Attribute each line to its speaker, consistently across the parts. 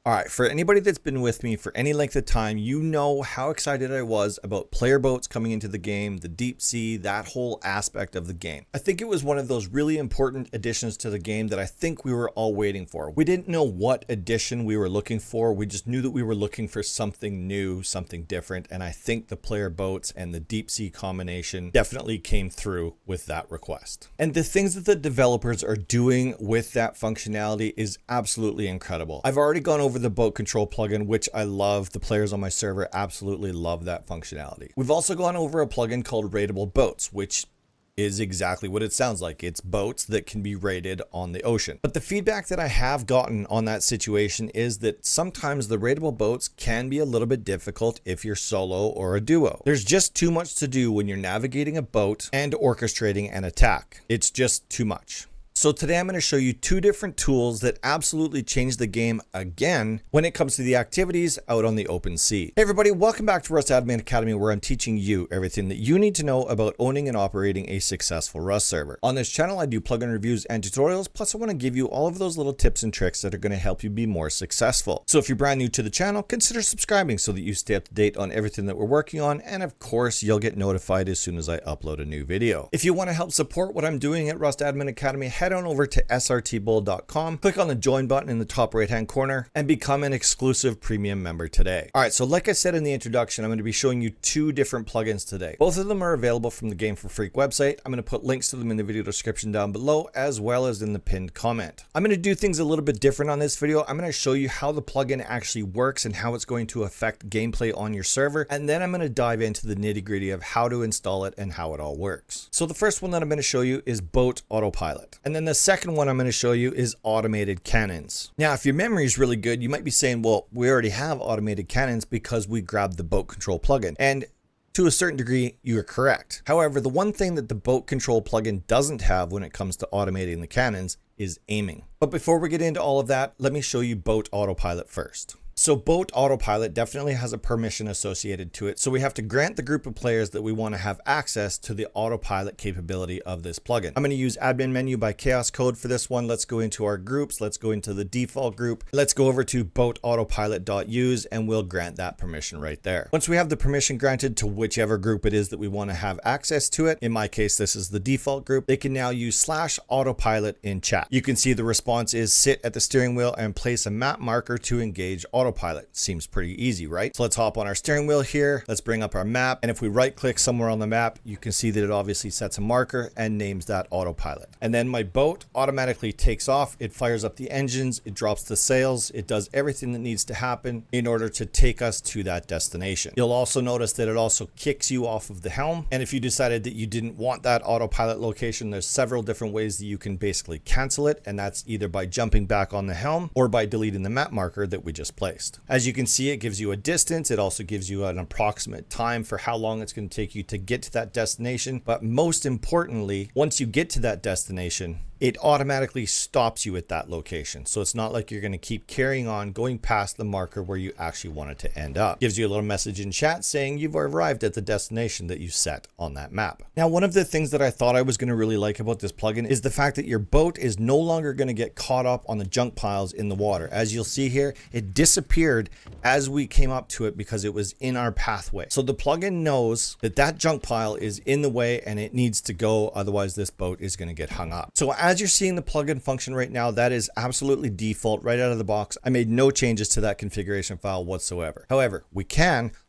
Speaker 1: All right, for anybody that's been with me for any length of time, you know how excited I was about player boats coming into the game, the deep sea, that whole aspect of the game. I think it was one of those really important additions to the game that I think we were all waiting for. We didn't know what addition we were looking for. We just knew that we were looking for something new, something different. And I think the player boats and the deep sea combination definitely came through with that request. And the things that the developers are doing with that functionality is absolutely incredible. I've already gone over the boat control plugin, which I love. The players on my server absolutely love that functionality. We've also gone over a plugin called Rateable Boats, which is exactly what it sounds like. It's boats that can be rated on the ocean. But the feedback that I have gotten on that situation is that sometimes the rateable boats can be a little bit difficult if you're solo or a duo. There's just too much to do when you're navigating a boat and orchestrating an attack. It's just too much. So today I'm going to show you two different tools that absolutely change the game again when it comes to the activities out on the open sea. Hey everybody, welcome back to Rust Admin Academy, where I'm teaching you everything that you need to know about owning and operating a successful Rust server. On this channel, I do plugin reviews and tutorials, plus I want to give you all of those little tips and tricks that are going to help you be more successful. So if you're brand new to the channel, consider subscribing so that you stay up to date on everything that we're working on, and of course, you'll get notified as soon as I upload a new video. If you want to help support what I'm doing at Rust Admin Academy, head on over to SRTBULL.com, click on the join button in the top right hand corner, and become an exclusive premium member today. All right, so like I said in the introduction, I'm going to be showing you two different plugins today. Both of them are available from the Game for Freak website. I'm going to put links to them in the video description down below, as well as in the pinned comment. I'm going to do things a little bit different on this video. I'm going to show you how the plugin actually works and how it's going to affect gameplay on your server, and then I'm going to dive into the nitty-gritty of how to install it and how it all works. So the first one that I'm going to show you is BoatAutoPilot, and then the second one I'm going to show you is AutomatedCannons. Now, if your memory is really good, you might be saying, well, we already have AutomatedCannons because we grabbed the boat control plugin. And to a certain degree, you are correct. However, the one thing that the boat control plugin doesn't have when it comes to automating the cannons is aiming. But before we get into all of that, let me show you BoatAutoPilot first. So BoatAutoPilot definitely has a permission associated to it. So we have to grant the group of players that we want to have access to the autopilot capability of this plugin. I'm going to use admin menu by Chaos Code for this one. Let's go into our groups. Let's go into the default group. Let's go over to boatautopilot.use and we'll grant that permission right there. Once we have the permission granted to whichever group it is that we want to have access to it, in my case, this is the default group, they can now use /autopilot in chat. You can see the response is sit at the steering wheel and place a map marker to engage autopilot. Seems pretty easy, right? So let's hop on our steering wheel here. Let's bring up our map. And if we right click somewhere on the map, you can see that it obviously sets a marker and names that autopilot. And then my boat automatically takes off. It fires up the engines. It drops the sails. It does everything that needs to happen in order to take us to that destination. You'll also notice that it also kicks you off of the helm. And if you decided that you didn't want that autopilot location, there's several different ways that you can basically cancel it. And that's either by jumping back on the helm or by deleting the map marker that we just placed. As you can see, it gives you a distance. It also gives you an approximate time for how long it's going to take you to get to that destination. But most importantly, once you get to that destination, it automatically stops you at that location. So it's not like you're going to keep carrying on going past the marker where you actually want it to end up. Gives you a little message in chat saying you've arrived at the destination that you set on that map. Now, one of the things that I thought I was going to really like about this plugin is the fact that your boat is no longer going to get caught up on the junk piles in the water. As you'll see here, it disappeared as we came up to it because it was in our pathway. So the plugin knows that that junk pile is in the way and it needs to go. Otherwise, this boat is going to get hung up. So as you're seeing the plugin function right now, that is absolutely default right out of the box. I made no changes to that configuration file whatsoever. However,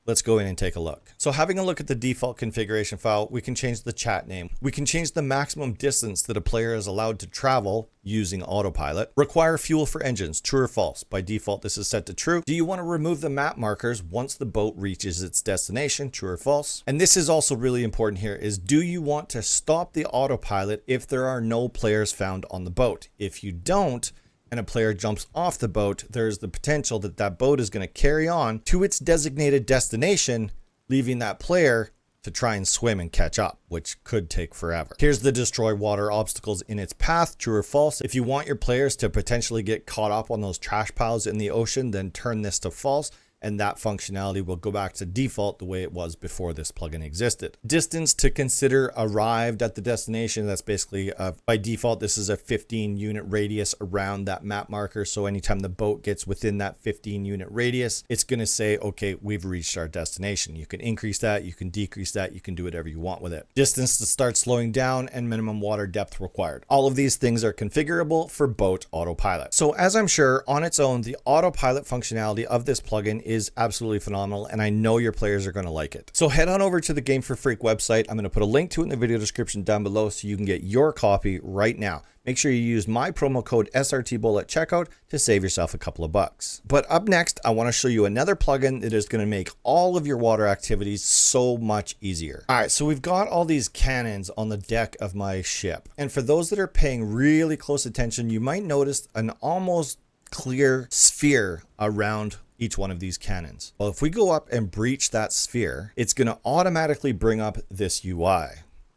Speaker 1: let's go in and take a look. So having a look at the default configuration file, we can change the chat name. We can change the maximum distance that a player is allowed to travel using autopilot. Require fuel for engines, true or false. By default, this is set to true. Do you want to remove the map markers once the boat reaches its destination, true or false? And this is also really important here is, do you want to stop the autopilot if there are no players found on the boat? If you don't, and a player jumps off the boat, there's the potential that that boat is going to carry on to its designated destination, leaving that player to try and swim and catch up, which could take forever. Here's the destroy water obstacles in its path, true or false. If you want your players to potentially get caught up on those trash piles in the ocean, then turn this to false. and that functionality will go back to default the way it was before this plugin existed. Distance to consider arrived at the destination. That's basically by default, this is a 15 unit radius around that map marker. So anytime the boat gets within that 15 unit radius, it's going to say, okay, we've reached our destination. You can increase that, you can decrease that, you can do whatever you want with it. Distance to start slowing down and minimum water depth required. All of these things are configurable for Boat Autopilot. So as I'm sure on its own, the autopilot functionality of this plugin is absolutely phenomenal, and I know your players are going to like it. So head on over to the Game for Freak website. I'm going to put a link to it in the video description down below so you can get your copy right now. Make sure you use my promo code SRTBULL at checkout to save yourself a couple of bucks. But up next, I want to show you another plugin that is going to make all of your water activities so much easier. All right, so we've got all these cannons on the deck of my ship. And for those that are paying really close attention, you might notice an almost clear sphere around each one of these cannons. Well, if we go up and breach that sphere, it's going to automatically bring up this UI.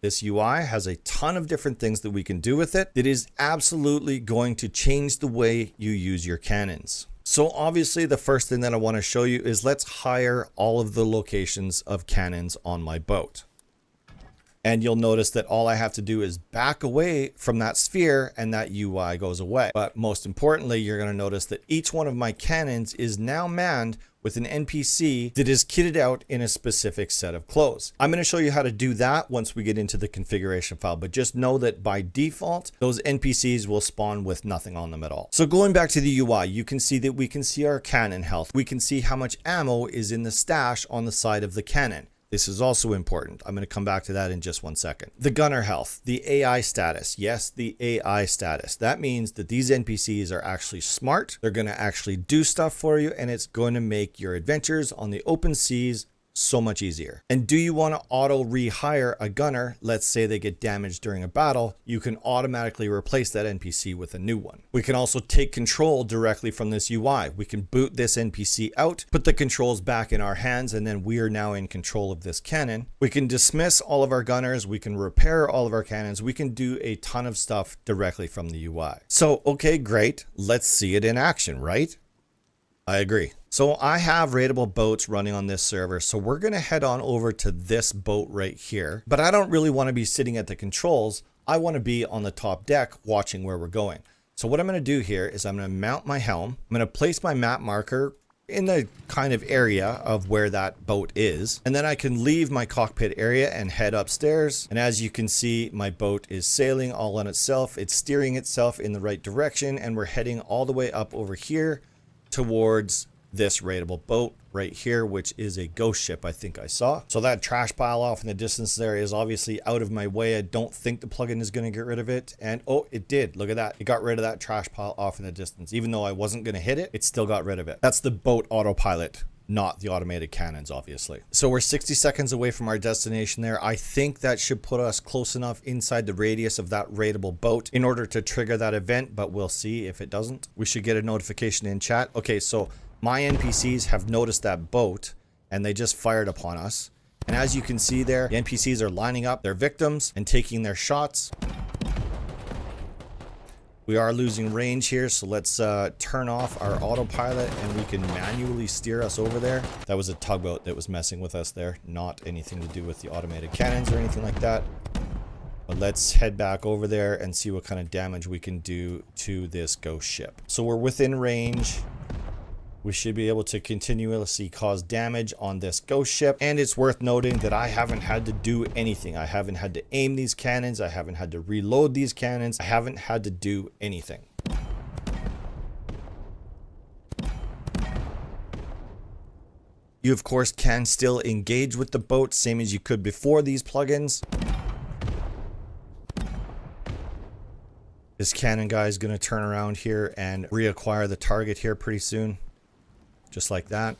Speaker 1: This UI has a ton of different things that we can do with it. It is absolutely going to change the way you use your cannons. So obviously the first thing that I want to show you is let's hire all of the locations of cannons on my boat. And you'll notice that all I have to do is back away from that sphere and that UI goes away. But most importantly, you're going to notice that each one of my cannons is now manned with an NPC that is kitted out in a specific set of clothes. I'm going to show you how to do that once we get into the configuration file, but just know that by default, those NPCs will spawn with nothing on them at all. So going back to the UI, you can see that we can see our cannon health. We can see how much ammo is in the stash on the side of the cannon. This is also important. I'm going to come back to that in just 1 second. The gunner health, the AI status. Yes, the AI status. That means that these NPCs are actually smart. They're going to actually do stuff for you, and it's going to make your adventures on the open seas so much easier. And do you want to auto rehire a gunner? Let's say they get damaged during a battle. You can automatically replace that NPC with a new one. We can also take control directly from this UI. We can boot this NPC out, put the controls back in our hands, and then we are now in control of this cannon. We can dismiss all of our gunners. We can repair all of our cannons. We can do a ton of stuff directly from the UI. So, okay, great. Let's see it in action, right? I agree. So I have rateable boats running on this server. So we're going to head on over to this boat right here. But I don't really want to be sitting at the controls. I want to be on the top deck watching where we're going. So what I'm going to do here is I'm going to mount my helm. I'm going to place my map marker in the kind of area of where that boat is. And then I can leave my cockpit area and head upstairs. And as you can see, my boat is sailing all on itself. It's steering itself in the right direction. And we're heading all the way up over here towards this rateable boat right here, which is a ghost ship I think I saw. So that trash pile off in the distance there is obviously out of my way. I don't think the plugin is going to get rid of it. And oh, it did. Look at that. It got rid of that trash pile off in the distance. Even though I wasn't going to hit it, it still got rid of it. That's the boat autopilot, not the automated cannons, obviously. So we're 60 seconds away from our destination there. I think that should put us close enough inside the radius of that rateable boat in order to trigger that event, but we'll see if it doesn't. We should get a notification in chat. Okay, so my NPCs have noticed that boat and they just fired upon us. And as you can see there, the NPCs are lining up their victims and taking their shots. We are losing range here, so let's turn off our autopilot and we can manually steer us over there. That was a tugboat that was messing with us there, not anything to do with the automated cannons or anything like that. But let's head back over there and see what kind of damage we can do to this ghost ship. So we're within range. We should be able to continuously cause damage on this ghost ship. And it's worth noting that I haven't had to do anything. I haven't had to aim these cannons. I haven't had to reload these cannons. I haven't had to do anything. You, of course, can still engage with the boat, same as you could before these plugins. This cannon guy is going to turn around here and reacquire the target here pretty soon. Just like that.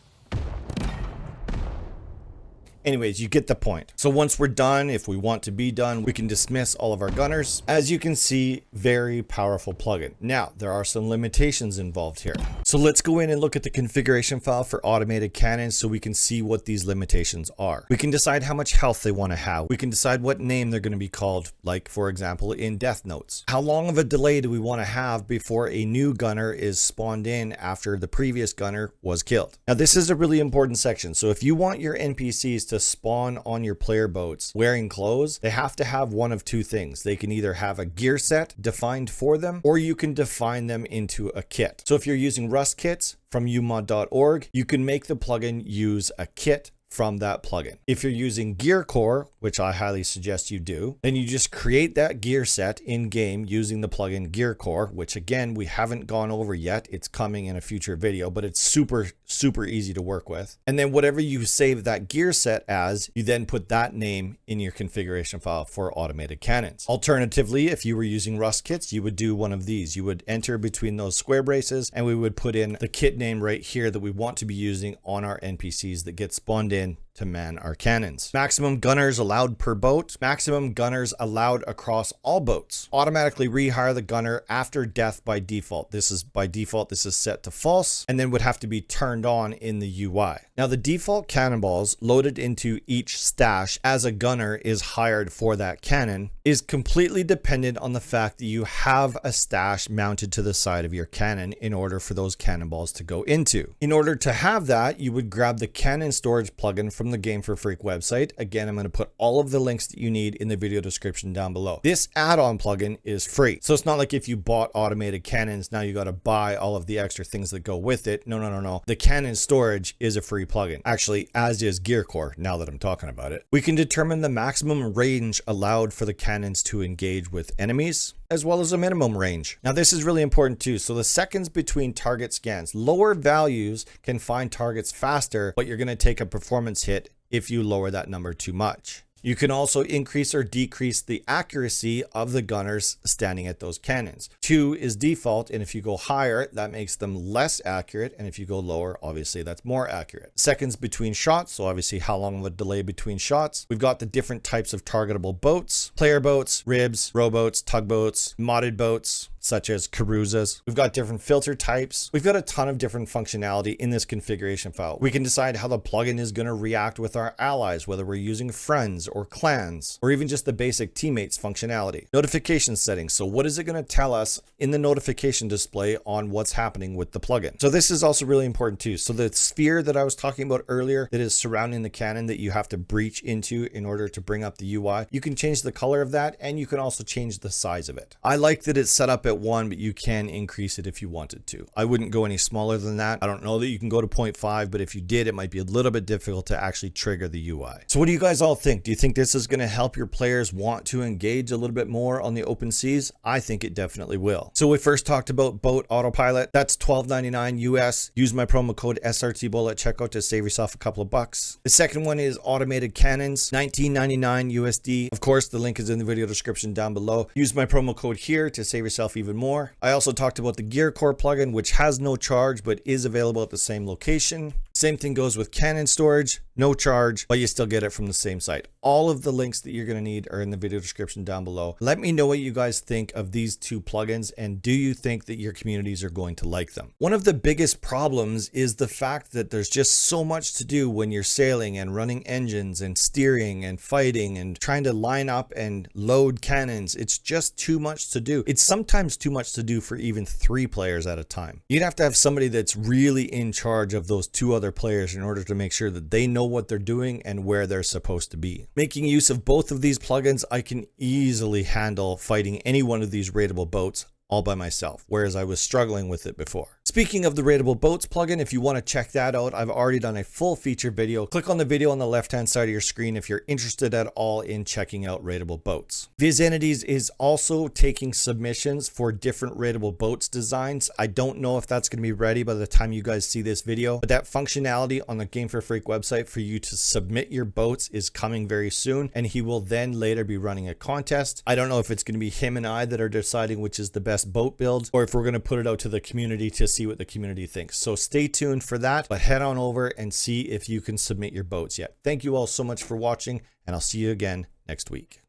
Speaker 1: Anyways, you get the point. So once we're done, if we want to be done, we can dismiss all of our gunners. As you can see, very powerful plugin. Now, there are some limitations involved here. So let's go in and look at the configuration file for automated cannons so we can see what these limitations are. We can decide how much health they want to have. We can decide what name they're going to be called, like for example in death notes. How long of a delay do we want to have before a new gunner is spawned in after the previous gunner was killed? Now this is a really important section. So if you want your NPCs to spawn on your player boats wearing clothes, they have to have one of two things. They can either have a gear set defined for them, or you can define them into a kit. So if you're using Rust kits from umod.org, you can make the plugin use a kit from that plugin. If you're using Gear Core, which I highly suggest you do, then you just create that gear set in game using the plugin Gear Core, which again, we haven't gone over yet. It's coming in a future video, but it's super easy to work with. And then whatever you save that gear set as, you then put that name in your configuration file for automated cannons. Alternatively, if you were using Rust kits, you would do one of these. You would enter between those square braces and we would put in the kit name right here that we want to be using on our NPCs that get spawned in to man our cannons. Maximum gunners allowed per boat. Maximum gunners allowed across all boats. Automatically rehire the gunner after death by default. This is by default, this is set to false and then would have to be turned on in the UI. Now the default cannonballs loaded into each stash as a gunner is hired for that cannon is completely dependent on the fact that you have a stash mounted to the side of your cannon in order for those cannonballs to go into. In order to have that, you would grab the cannon storage plugin from the Game for Freak website. Again, I'm going to put all of the links that you need in the video description down below. This add-on plugin is free. So it's not like if you bought automated cannons, now you got to buy all of the extra things that go with it. No. The cannon storage is a free plugin. Actually, as is Gear Core, now that I'm talking about it. We can determine the maximum range allowed for the cannons to engage with enemies, as well as a minimum range. Now this is really important too. So the seconds between target scans, lower values can find targets faster, but you're going to take a performance hit if you lower that number too much. You can also increase or decrease the accuracy of the gunners standing at those cannons. 2 is default, and if you go higher, that makes them less accurate, and if you go lower, obviously that's more accurate. Seconds between shots, so obviously how long of a delay between shots. We've got the different types of targetable boats, player boats, ribs, rowboats, tugboats, modded boats, such as caruzas. We've got different filter types. We've got a ton of different functionality in this configuration file. We can decide how the plugin is going to react with our allies, whether we're using friends or clans, or even just the basic teammates functionality. Notification settings. So what is it going to tell us in the notification display on what's happening with the plugin? So this is also really important too. So the sphere that I was talking about earlier that is surrounding the cannon that you have to breach into in order to bring up the UI, you can change the color of that and you can also change the size of it. I like that it's set up at 1, but you can increase it if you wanted to. I wouldn't go any smaller than that. I don't know that you can go to 0.5, but if you did, it might be a little bit difficult to actually trigger the UI. So what do you guys all think? Do you think this is going to help your players want to engage a little bit more on the open seas? I think it definitely will. So we first talked about Boat Autopilot. That's $12.99 US. Use my promo code SRTBULL at checkout to save yourself a couple of bucks. The second one is Automated Cannons, $19.99 USD. Of course, the link is in the video description down below. Use my promo code here to save yourself even more. I also talked about the Gear Core plugin, which has no charge, but is available at the same location. Same thing goes with cannon storage, no charge, but you still get it from the same site. All of the links that you're going to need are in the video description down below. Let me know what you guys think of these two plugins, and do you think that your communities are going to like them? One of the biggest problems is the fact that there's just so much to do when you're sailing and running engines and steering and fighting and trying to line up and load cannons. It's just too much to do. It's sometimes too much to do for even 3 players at a time. You'd have to have somebody that's really in charge of those 2 other players in order to make sure that they know what they're doing and where they're supposed to be. Making use of both of these plugins, I can easily handle fighting any one of these raidable boats all by myself, whereas I was struggling with it before. Speaking of the Raidable Boats plugin, if you want to check that out, I've already done a full feature video. Click on the video on the left-hand side of your screen if you're interested at all in checking out Raidable Boats. VizEnities is also taking submissions for different Raidable Boats designs. I don't know if that's going to be ready by the time you guys see this video, but that functionality on the Game for Freak website for you to submit your boats is coming very soon, and he will then later be running a contest. I don't know if it's going to be him and I that are deciding which is the best boat build, or if we're going to put it out to the community to see what the community thinks. So stay tuned for that, but head on over and see if you can submit your boats yet. Thank you all so much for watching, and I'll see you again next week.